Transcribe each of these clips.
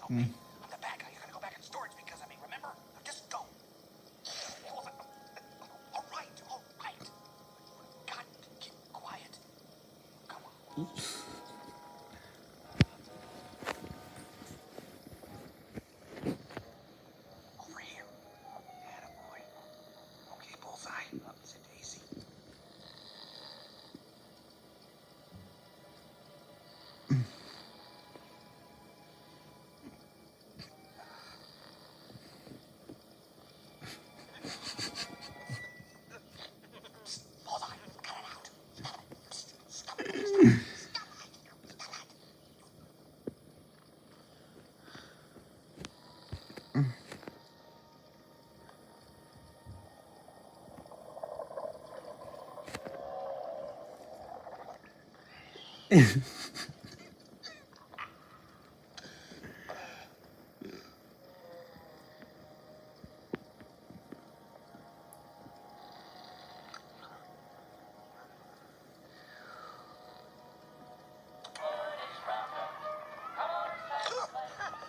okay? I'm the bad guy. You're gonna go back in storage because of me, remember? Now just go. All right, all right. Got to keep quiet. Come on. Over here. Attaboy. Okay, Bullseye. Sit Daisy. Psst, Bullseye, cut it out. Psst, stop it. Stop it. Stop it.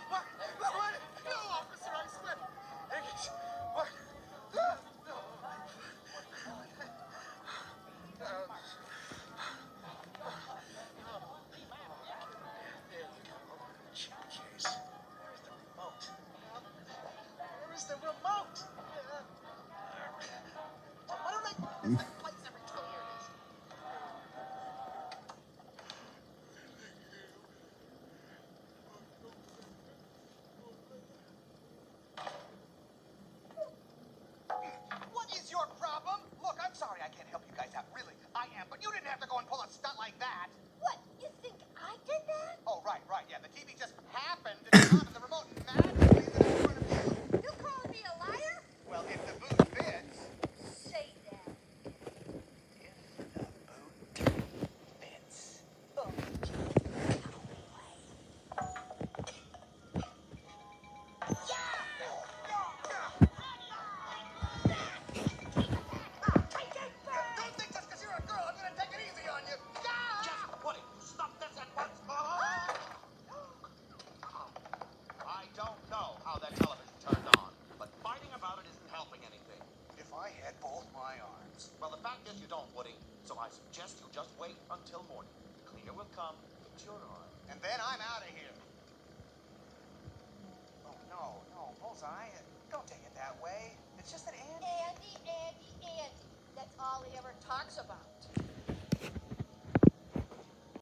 What? No, officer, I slipped. What? Jeez. Where's the remote? Where is the remote? Why don't I miss that place every time? Here it is. What is your problem? Look, I'm sorry I can't help you guys out. Really, I am. But you didn't have to go and pull a stunt like that. What? You think I did that? Oh, right. Yeah, the TV just happened to turn on and the remote magically is in front of you. You calling me a liar? Well, if the boot fits. Say that. If the boot fits. Oh, Don't think just because you're a girl, I'm going to take it easy on you. Just Woody, stop this at once. I don't know how that television turned on, but fighting about it isn't helping anything. If I had both my arms. Well, the fact is you don't, Woody, so I suggest you just wait until morning. Cleaner will come, get your arm. And then I'm out of here. Oh, no, Bullseye. Don't take it that way. It's just that Andy... Andy. That's all he ever talks about.